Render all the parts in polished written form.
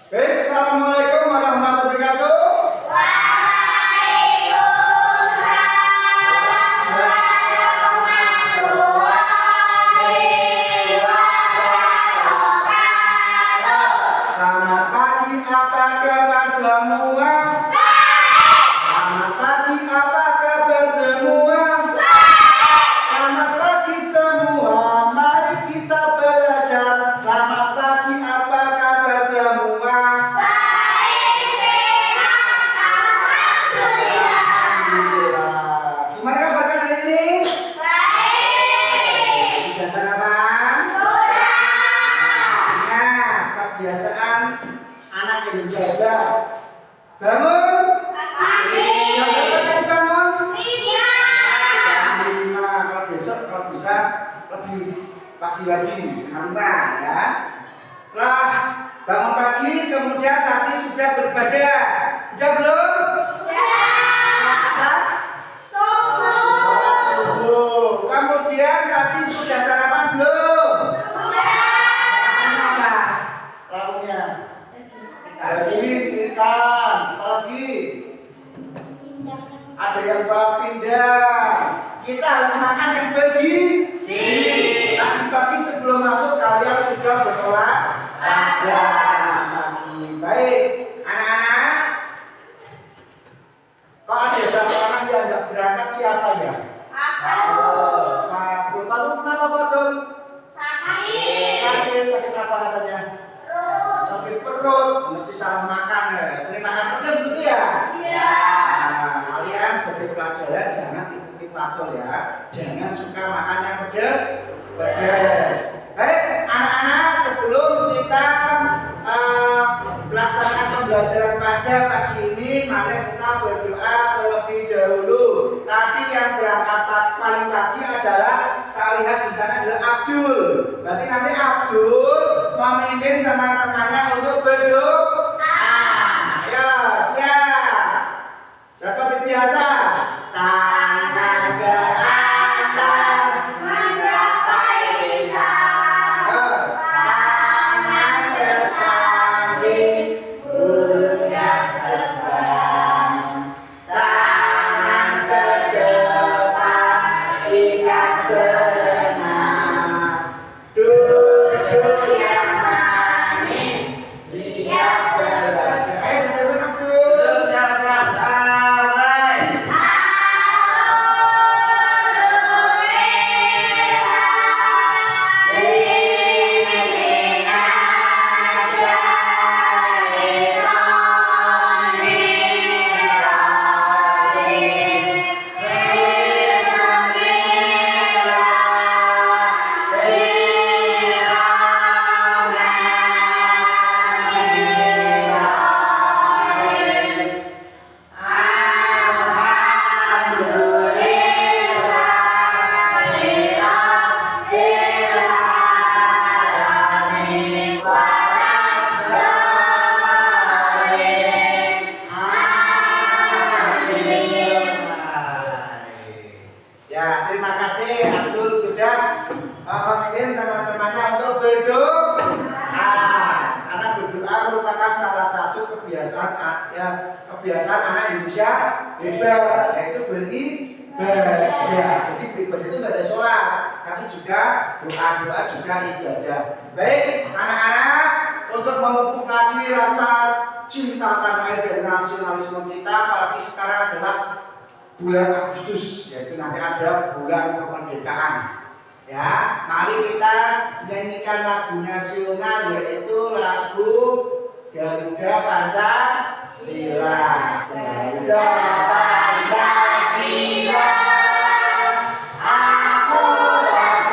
Baik, assalamualaikum warahmatullahi wabarakatuh. Selamat pagi, apa kabar semua? Selamat pagi, apa kabar semua? Selamat pagi semua, mari kita belajar. Selamat pagi, apa kabar semua? Alhamdulillah. Gimana kabar hari ini? Sudah sarapan? Nah, kebiasaan anak Indonesia hebat. Bangun. Jam berapa tadi bangun? Jam 5. Kalau besok kalau bisa lebih pagi lagi, setengah 5 ya. Setelah bangun pagi, kemudian tadi sudah beribadah. Sudah belum? Sholat subuh. Kemudian tadi sudah sarapan belum? Sarapan apa? Lauknya? Daging, ikan, apalagi? Ada yang bawa pindah. Kita harus makan yang bergizi. Pagi-pagi sebelum masuk kalian sudah berolahraga. Selamat pagi. Baik, anak-anak. Kalau ada satu anak yang nggak berangkat siapa ya? Aku. Lalu kenapa Fatul? Sakit apa katanya? Sakit perut. Mesti salah makan ya. Sering makan pedas gitu ya? Nah, kalian sebagai pelajaran jangan ikuti Fatul ya. Jangan suka makan yang pedas. Baik, anak-anak, sebelum kita melaksanakan pembelajaran pada pagi ini, mari kita berdoa terlebih dahulu. Tadi yang berangkat paling pagi adalah kita lihat di sana adalah Abdul. Berarti nanti Abdul memimpin teman-temannya untuk berdoa. Ayo, siap. Seperti biasa, tangan ke atas. Tangan ke samping, pundak terbang. Tangan ke depan, ikat berenang. Duduk yang manis, siap belajar. Ayo duduk Abdul. Ya, terima kasih Abdul sudah memimpin teman-temannya untuk berdoa. Karena berdoa merupakan salah satu kebiasaan anak Indonesia hebat, yaitu beribadah. Jadi beribadah itu nggak ada sholat, tapi juga doa juga ibadah. Baik, anak-anak, untuk memupuk lagi rasa cinta tanah air dan nasionalisme kita, apalagi sekarang adalah bulan Agustus, yaitu nanti ada bulan kemerdekaan. Ya, mari kita nyanyikan lagu nasional, yaitu lagu Garuda Pancasila. Garuda Pancasila, aku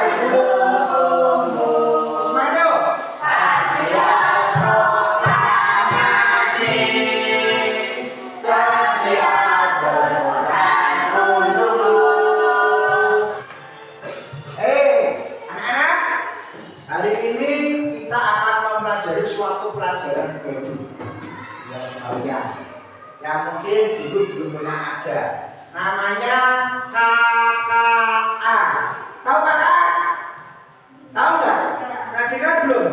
pendukungmu. Semangat yuk. Patriot proklamasi, setiap berperang untukmu. Anak-anak, hari ini kita akan mempelajari suatu pelajaran baru buat kalian yang mungkin dulu belum pernah ada. Namanya KKA. Tahu KKA? Tahu nggak? Pernah dengar belum?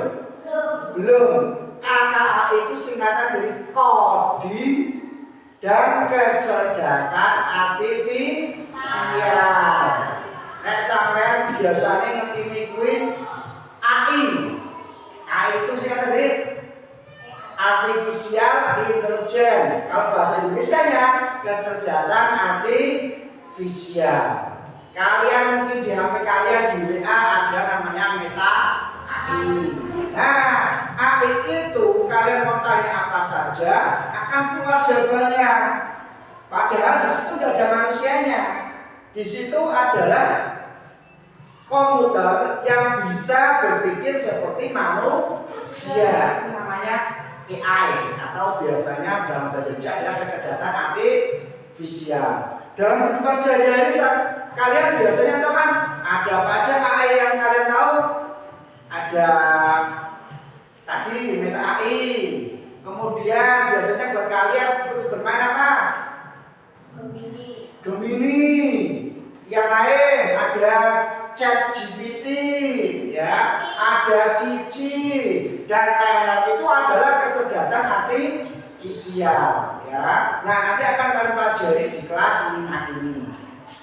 Belum. KKA itu singkatan dari coding dan kecerdasan artifisial. Nek sampean biasanya ngerti kuwi AI. AI itu singkatan dari artificial intelligence. Kalau bahasa Indonesianya kecerdasan artifisial. Kalian mungkin di HP kalian di WA ada namanya Meta AI. Nah, AI itu kalian mau tanya apa saja akan keluar jawabannya. Padahal di situ tidak ada manusianya. Di situ adalah komputer yang bisa berpikir seperti manusia. Itu namanya AI atau biasanya dalam bahasa Indonesia adalah kecerdasan artifisial. Dalam kehidupan sehari-hari kalian biasanya tahu kan ada apa aja AI yang kalian tahu? Ada tadi Meta AI. Kemudian biasanya buat kalian bermain apa? Gemini. Yang lain ada ChatGPT, ya, ada Cici, dan lain-lain itu adalah kecerdasan artifisial, ya. Nah, nanti akan kalian pelajari di kelas 5 ini,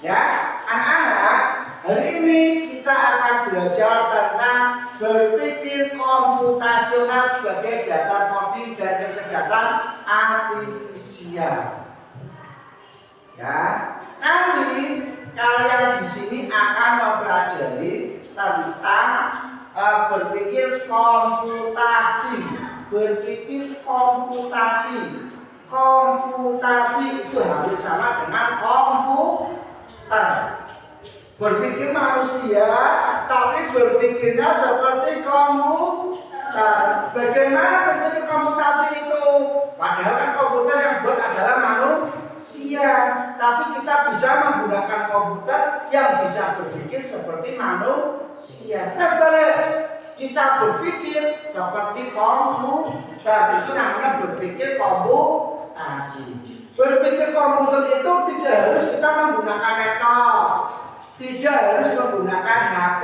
ya. Anak-anak, hari ini kita akan belajar tentang berpikir komputasional sebagai dasar coding dan kecerdasan artifisial. Ya, nanti kalian di sini akan mempelajari tentang berpikir komputasi. Berpikir komputasi. Komputasi itu hampir sama dengan komputer. Berpikir manusia, tapi berpikirnya seperti komputer. Bagaimana berpikir komputasi itu? Padahal kan komputer yang buat adalah manusia. Tapi kita bisa menggunakan komputer yang bisa berpikir seperti manusia. Balik, kita berpikir seperti komputer, itu namanya berpikir komputasi. Berpikir komputer itu tidak harus kita menggunakan laptop, tidak harus menggunakan HP,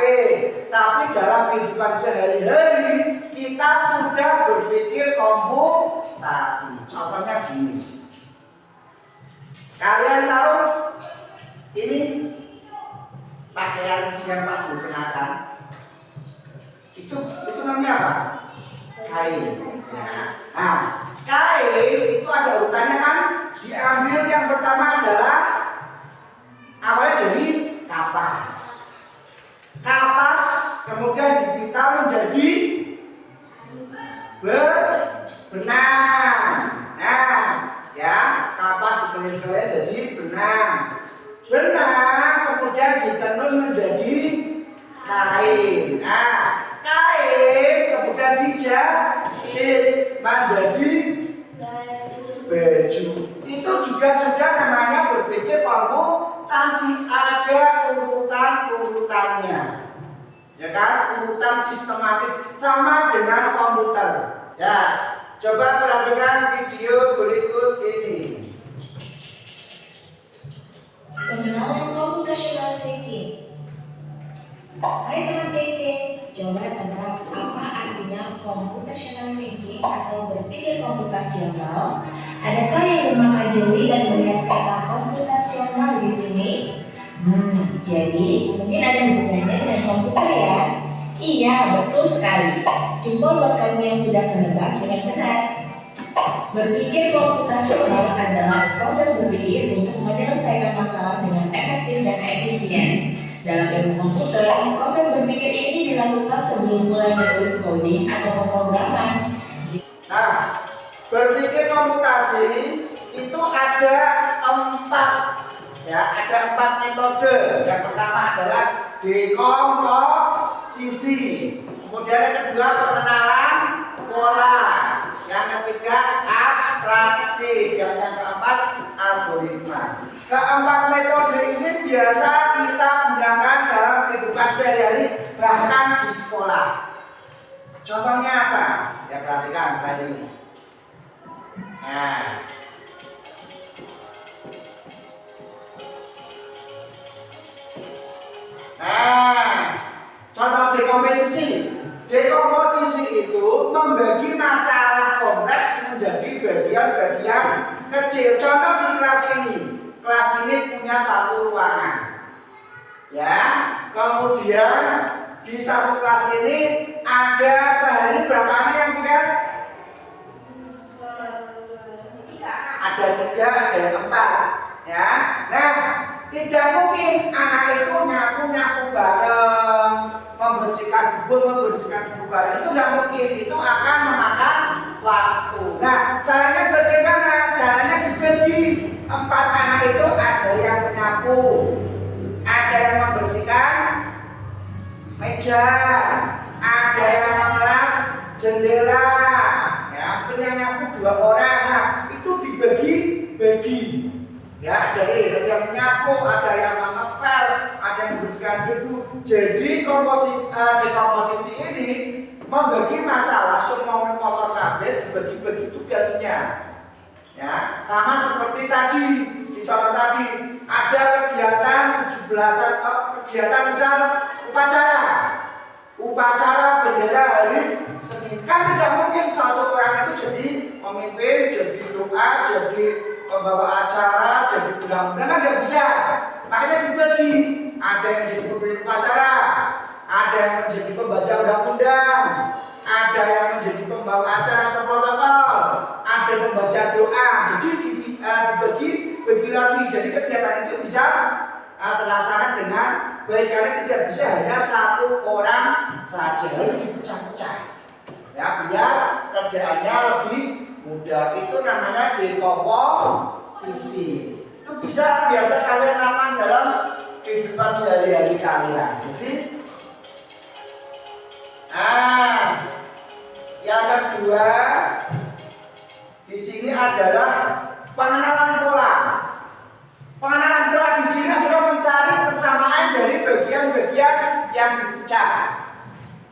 tapi dalam kehidupan sehari-hari kita sudah berpikir komputasi. Contohnya gini. Kalian tahu ini pakaian yang pas dikenakan itu namanya apa? Kain. Ya. Nah, kain itu ada urutannya kan? Diambil yang pertama adalah awalnya dari kapas. Kapas kemudian dipita menjadi benang. Nah, ya, kapas dikeliling-keliling jadi benang. Benang kemudian ditenun menjadi kain. Nah, kain kemudian dijahit menjadi baju. Itu juga sudah namanya berpikir komputasi. Ada urutan-urutannya, ya kan? Urutan sistematis sama dengan komputer. Ya, coba perhatikan video berikut ini. Pengenalan computational thinking. Hai teman TC, coba tebak apa artinya computational thinking atau berpikir komputasional? Adakah yang bernama Joey dan melihat kata komputasional di sini? Jadi mungkin ada hubungannya dengan komputer ya? Iya, betul sekali. Jempol buat kamu yang sudah menebak dengan benar. Berpikir komputasional adalah proses berpikir untuk menyelesaikan masalah dengan efektif dan efisien. Dalam ilmu komputer, proses berpikir ini dilakukan sebelum mulai menulis coding atau pemrograman. Nah, berpikir komputasi itu ada 4 metode. Yang pertama adalah dekomposisi. Kemudian yang kedua pengenalan pola. Yang ketiga abstraksi. Dan yang keempat algoritma. Keempat metode ini biasa kita gunakan dalam kehidupan sehari-hari, bahkan di sekolah. Contohnya apa? Ya perhatikan saya ini. Contoh dekomposisi. Dekomposisi itu membagi masalah kompleks bagian-bagian kecil. Contoh di kelas ini punya satu ruangan, ya. Kemudian di satu kelas ini ada sehari berapa anak yang tinggal? Ada 3, ada 4, ya. Nah, tidak mungkin anak itu nyapu bareng, membersihkan kebun bareng, itu nggak mungkin. Itu akan memakan waktu. Nah, caranya bagaimana? Caranya dibagi. 4 anak itu ada yang menyapu, ada yang membersihkan meja, ada yang mengelap jendela, ya, mungkin yang nyapu 2 orang. Nah, itu dibagi-bagi, ya, ada yang menyapu, ada yang mengepel, ada yang membersihkan debu. Jadi di komposisi ini membagi masalah semua motor kabel, dibagi-bagi tugasnya, ya. Sama seperti tadi di contoh tadi, ada kegiatan 17-an, kegiatan misal upacara bendera hari Senin. Kan tidak mungkin satu orang itu jadi pemimpin, jadi doa, jadi pembawa acara, jadi undang-undang, kan nggak bisa. Makanya dibagi. Ada yang jadi pemimpin upacara, ada yang menjadi pembaca undang-undang, ada yang menjadi pembawa acara atau protokol, ada pembaca doa. Jadi dibagi lagi. Jadi kegiatan itu bisa terlaksana dengan baik, karena tidak bisa hanya satu orang saja, harus dipecah-pecah, ya, biar kerjaannya lebih mudah. Itu namanya dekomposisi. Itu biasa kalian lakukan dalam kehidupan sehari-hari kalian. Jadi, yang kedua di sini adalah pengenalan pola. Pengenalan pola di sini adalah mencari persamaan dari bagian-bagian yang dipecah.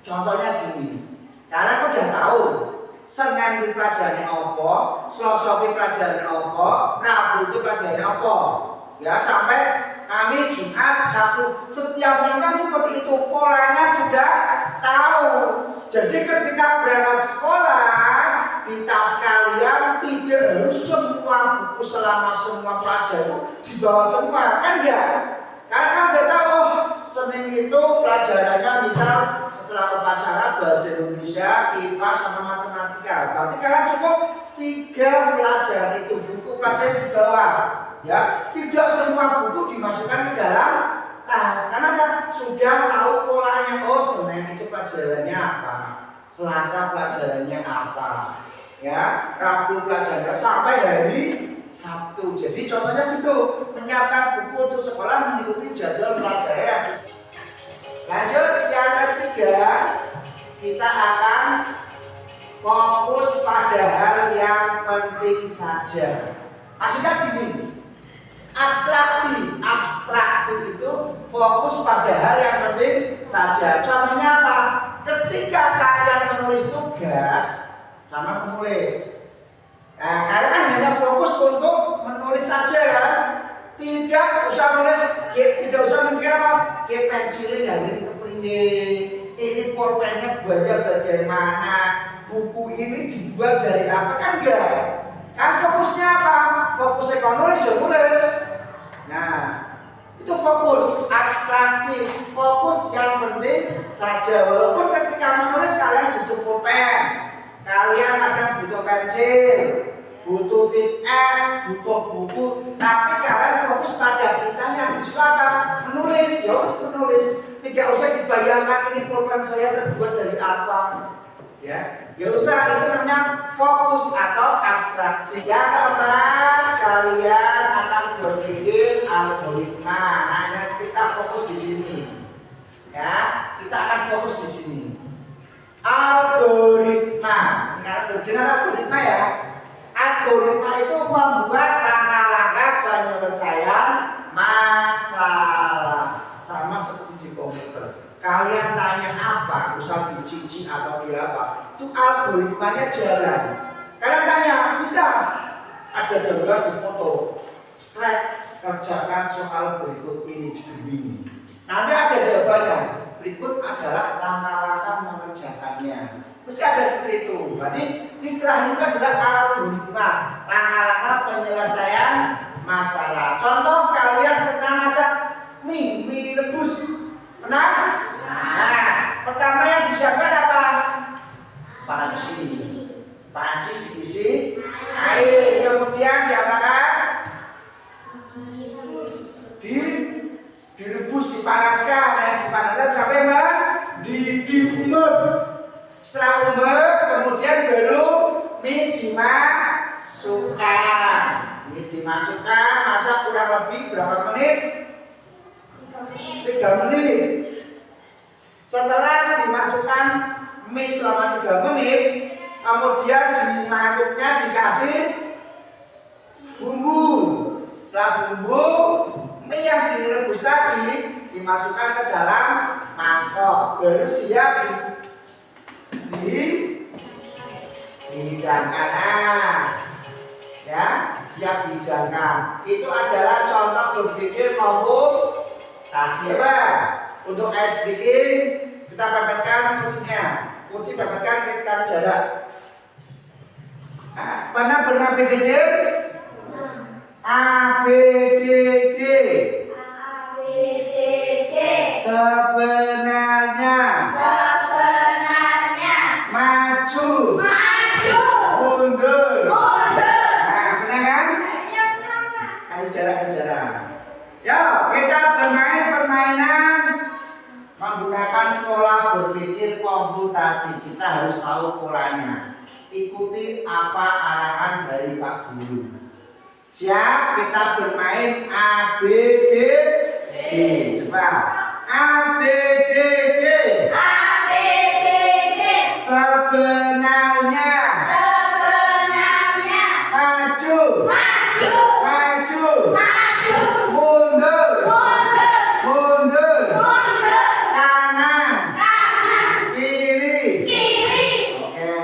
Contohnya gini, kalian udah tahu Senin itu pelajarannya apa, Selasa itu pelajarannya apa, Rabu itu pelajarannya apa, ya, sampai Kamis, Jumat, Sabtu. Setiap minggu kan seperti itu, polanya sudah tahu. Jadi ketika berangkat sekolah, di tas kalian tidak harus semua buku selama semua pelajaran dibawa semua, kan enggak? Karena kan udah tahu, oh, Senin itu pelajarannya misal setelah upacara bahasa Indonesia, IPA sama matematika. Berarti kalian cukup 3 pelajaran itu, buku pelajaran di bawah, ya. Tidak semua buku dimasukkan ke dalam tas, karena sudah tahu polanya. Oh, Senin itu pelajarannya apa, Selasa pelajarannya apa, ya, Rabu pelajarannya, sampai hari Sabtu. Jadi contohnya gitu, menyiapkan buku untuk sekolah mengikuti jadwal pelajaran yang cukup. Lanjut, yang ketiga, kita akan fokus pada hal yang penting saja. Maksudnya gini, abstraksi itu fokus pada hal yang penting saja. Contohnya apa? Ketika kalian menulis tugas sama menulis, nah, kalian kan hanya fokus untuk menulis saja, kan? Tidak usah menulis, tidak usah mikir apa, pensilin dari ini pulpennya buatnya bagaimana, buku ini dibuat dari apa, kan enggak. Kan fokusnya apa? Fokus ekonomis ya nulis. Nah, itu fokus abstraksi, fokus yang penting saja. Walaupun ketika menulis kalian butuh pulpen, kalian kadang butuh pensil, butuh titik, butuh buku, tapi kalian fokus pada kita yang disuka apa? Menulis, ya harus menulis. Tidak usah dibayangkan ini pulpen saya terbuat dari apa, ya. Gak usah, itu namanya fokus atau abstraksi. Yang keempat, kalian akan berpikir algoritma. Nah, kita fokus di sini, ya. Kita akan fokus di sini. Algoritma. Dengar algoritma ya. Algoritma itu membuat langkah-langkah penyelesaian masalah. Sama seperti di komputer. Kalian tanya apa, usah dicuci atau di apa, itu algoritmanya jalan. Kalian tanya, bisa ada gambar di foto, kerjakan soal berikut ini. Nanti ada jawabannya. Berikut adalah langkah-langkah mengerjakannya. Mesti ada seperti itu. Berarti fikrah itu adalah algoritma, langkah-langkah penyelesaian masalah. Contoh, kalian pernah masak mie rebus? Pernah? Nah, pertama yang disiapkan apa? Panci diisi air, kemudian diapakan? Direbus, dipanaskan. Nah, dipanaskan sampai diumep. Setelah umep, kemudian baru mie dimasukkan. Masak kurang lebih berapa menit? 3 menit. Setelah dimasukkan mie selama 3 menit, kemudian di mangkuknya dikasih bumbu. Setelah bumbu, mie yang direbus tadi dimasukkan ke dalam mangkok, baru siap dihidangkan. Ya, siap dihidangkan. Itu adalah contoh berpikir komputasi. Untuk es bikin, kita dapatkan kursinya. Kursi dapatkan ketika sejarah. Pernah PDD? ABDD. Sebenarnya. Maju. Mundur. Nah, benar kan? Kasih jarak. Ya, kita bermain permainan menggunakan pola berpikir komputasi. Kita harus tahu polanya. Ikuti apa arahan dari Pak Guru. Siap, kita bermain ABDD. Coba. ABDD. Sebenarnya. Maju. Mundur. Kanan. Kiri. Oke,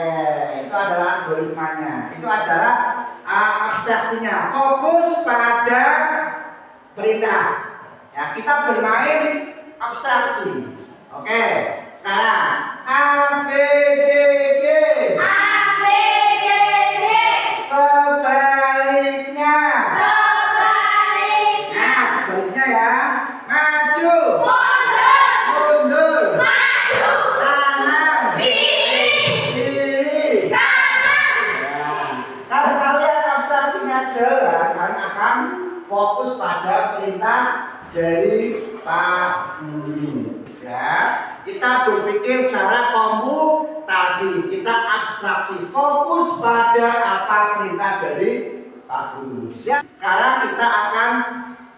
itu adalah algoritmanya. Itu adalah abstraksinya. Fokus pada perintah. Ya, kita bermain abstraksi. Oke, sekarang ABDD. Sebaliknya. Nah, sebaliknya ya. Maju. Mundur. Kanan. Kiri. Ya. Kalau kalian abstraksinya jelas, kalian akan fokus pada perintah dari Pak Guru. Ya, kita berpikir secara komputasi, kita abstraksi, fokus pada apa perintah dari Pak Guru. Sekarang kita akan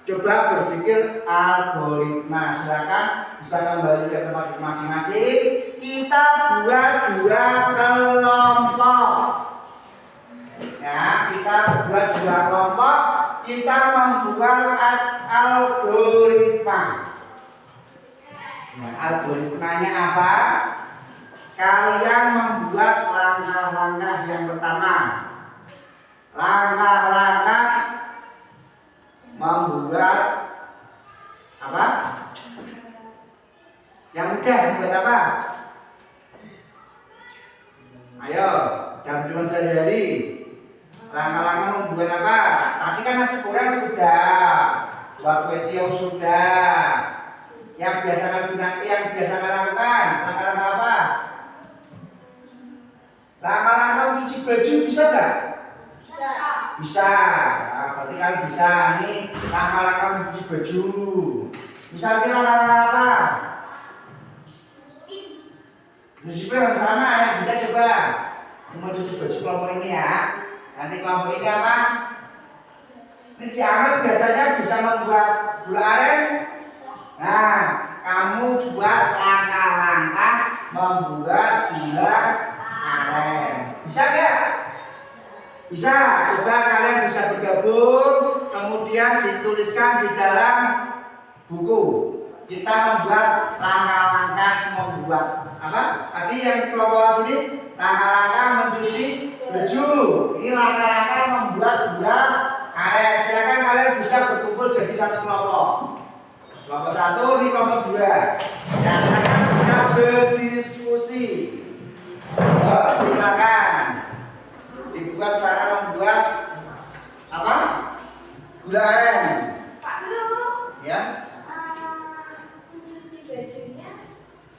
coba berpikir algoritma. Silakan bisa kembali ke tempat masing-masing. Kita buat 2 kelompok. Ya, kita buat 2 kelompok. Kita membuat algoritma. Nah, algoritmanya apa? Kalian membuat langkah-langkah yang pertama. Langkah-langkah membuat apa? Yang mudah membuat apa? Ayo, dalam kehidupan sehari-hari. Langkah-langkah membuat apa? Tadi kan nasi goreng sudah, buat kue tiaw sudah. Yang biasa lakukan, langkah-langkah apa? Langkah-langkah mencuci baju bisa nggak? Bisa. Nah, berarti kan bisa. Nih langkah-langkah mencuci baju. Misalnya langkah-langkah apa? Mencuci baju sama ya. Kita coba mencuci baju kelompok ini ya. Nanti kelompok ini apa? Ini diambil biasanya bisa membuat gula aren. Nah, kamu buat langkah-langkah membuat gula aren. Bisa nggak? Bisa. Coba kalian bisa bergabung, kemudian dituliskan di dalam buku. Kita membuat langkah-langkah membuat apa? Tadi yang kelompok sini langkah-langkah mencuci baju. Ini langkah-langkah membuat gula aren. Silakan kalian bisa berkumpul jadi satu kelompok. Kelompok 1, ini kelompok 2. Ya, silakan bisa berdiskusi. buat cara membuat apa? Gula aren. Pak Guru, Ya. mencuci bajunya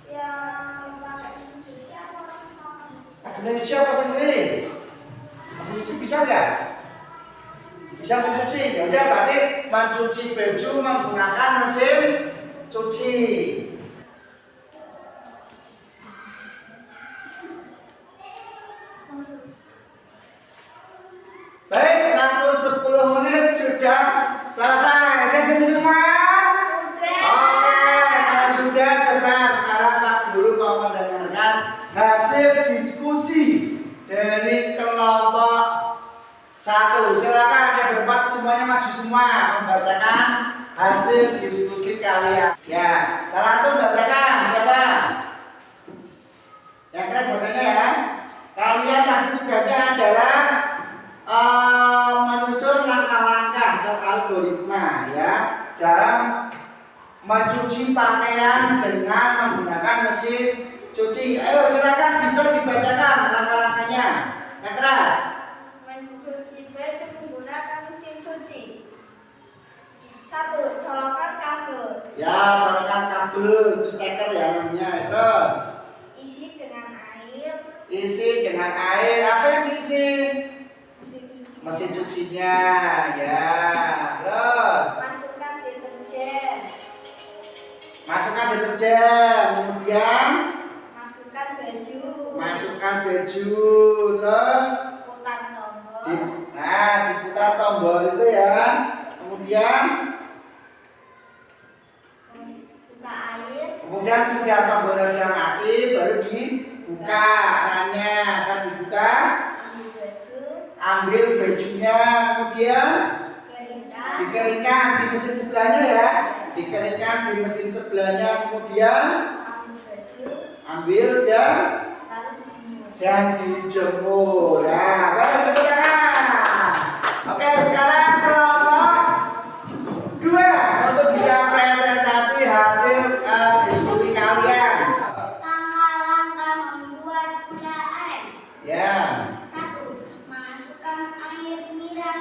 yang pakai mesin cuci apa Ada cuci apa sendiri? Mesin cuci bisa nggak? Bisa mencuci. Ya udah berarti mencuci baju menggunakan mesin cuci. Baik, waktu 10 menit sudah selesai. Udah jadi semua? Oke, kalau sudah coba sekarang Pak Guru mau mendengarkan hasil diskusi dari kelompok 1. Silakan yang berempat semuanya maju semua membacakan hasil diskusi kalian. Ya, salah satu bacakan siapa? Yang keras bacanya ya. Kalian tadi tugasnya adalah menyusun langkah-langkah atau algoritma ya dalam mencuci pakaian dengan menggunakan mesin cuci. Ayo silakan bisa dibacakan langkah-langkahnya. Yang keras. Mencuci baju menggunakan mesin cuci. 1. Colokan kabel. Ya, colokan kabel itu steker ya namanya itu. Isi dengan air. Isi dengan air. Apa yang diisi? Mesin cuci. Mesin cucinya ya. Terus Masukkan deterjen. masukkan deterjen, kemudian Masukkan baju. masukkan baju, terus Putar tombol. diputar tombol itu ya. Kemudian Buka air. kemudian sudah tombolnya sudah mati, baru dibuka kerannya. Setelah dibuka, Ambil baju. ambil bajunya, kemudian Keringkan. dikeringkan di mesin sebelahnya ya. Dikeringkan di mesin sebelahnya, kemudian Ambil baju. ambil dan Lalu dijemur. dijemur. Nah, baru tepuk tangan. Oke, sekarang kelompok 2 untuk bisa presentasi hasil diskusi kalian. Langkah-langkah membuat gula aren. Ya, 1. Masukkan air nira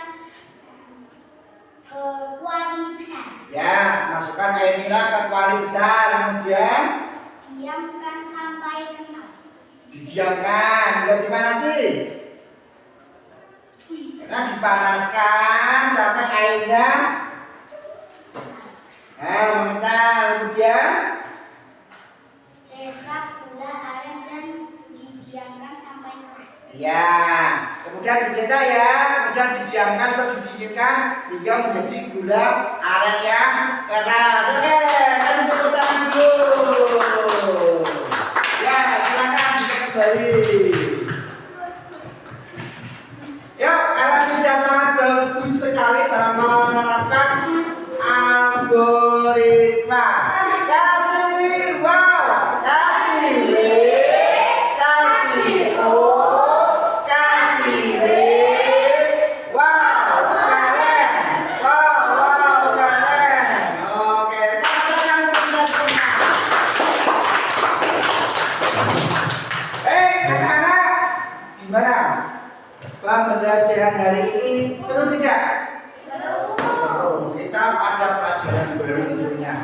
ke kuali besar. ya, masukkan air nira ke kuali besar, kemudian Diamkan sampai kental. didiamkan. Lihat di mana sih? Kita dipanaskan sampai airnya mengental, kemudian Cetak gula aren dan didiamkan sampai keras. ya, kemudian dicetak ya, kemudian didiamkan atau didinginkan hingga menjadi gula aren yang keras. Oke, kasih tepuk tangan dulu. Ya, silakan bisa kembali. Yuk, kalian sudah sangat bagus sekali dalam menerapkan algoritma. Kasih wow, kasih W, kasih O, kasih W. Wow, keren. Wow, keren. Oke, tangan kita semua. Anak-anak, gimana? Pembelajaran hari ini seru tidak? Seru. Kita ada pelajaran baru tentunya.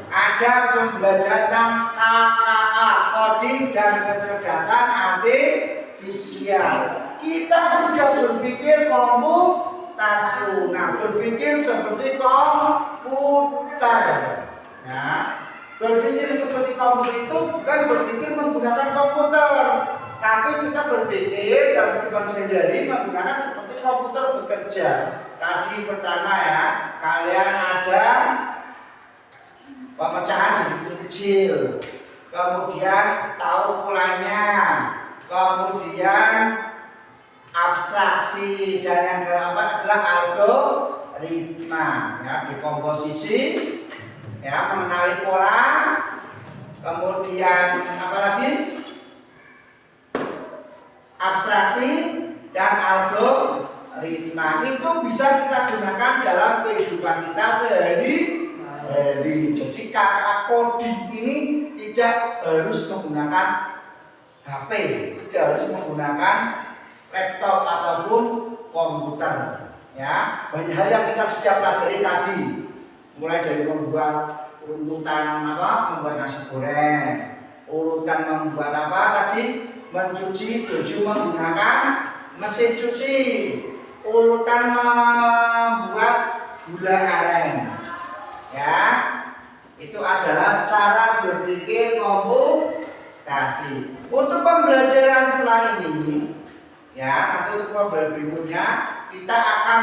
Ada pembelajaran tentang KKA, coding dan kecerdasan artifisial. Kita sudah berpikir komputasional, berpikir seperti komputer. Ya, berpikir seperti komputer itu bukan berpikir menggunakan komputer, tapi kita berpikir dalam kehidupan sehari-hari menggunakan seperti komputer bekerja. Tadi pertama ya, kalian ada pemecahan jadi kecil-kecil, kemudian tahu polanya, kemudian abstraksi, dan yang keempat adalah algoritma ya, dekomposisi ya, mengenali pola, kemudian apa lagi, abstraksi dan algoritma. Itu bisa kita gunakan dalam kehidupan kita sehari-hari. Jadi kakak coding ini tidak harus menggunakan HP, tidak harus menggunakan laptop ataupun banyak hal yang kita sudah pelajari tadi, mulai dari membuat urutan membuat nasi goreng, urutan membuat tadi, mencuci baju menggunakan mesin cuci, urutan membuat gula aren. Ya, itu adalah cara berpikir komputasi. Untuk pembelajaran setelah ini, ya, atau untuk pembelajaran berikutnya, kita akan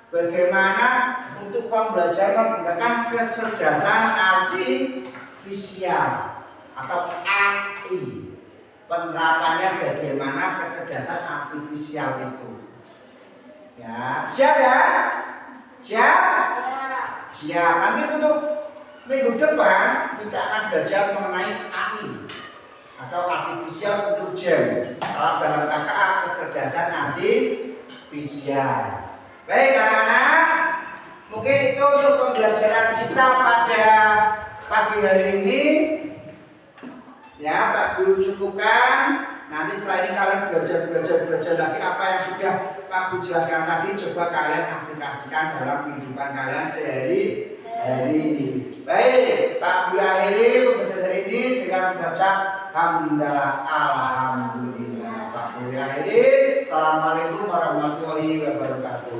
bagaimana untuk pembelajaran menggunakan kecerdasan artifisial atau AI. Penerapannya bagaimana kecerdasan artifisial itu. Ya, siap ya? Siap? Siap. Nanti untuk minggu depan kita akan belajar mengenai AI atau artificial intelligence. Kalau dalam KKA kecerdasan artifisial. Baik anak-anak, mungkin itu untuk pembelajaran kita pada pagi hari ini. Ya, Pak Guru cukupkan. Nanti setelah ini kalian belajar lagi apa yang sudah Pak Guru jelaskan tadi. Coba kalian aplikasikan dalam kehidupan kalian sehari-hari. Baik, Pak Guru akhiri pembelajaran ini dengan membaca Alhamdulillah, Alhamdulillah. Pak Guru akhiri. Assalamualaikum warahmatullahi wabarakatuh.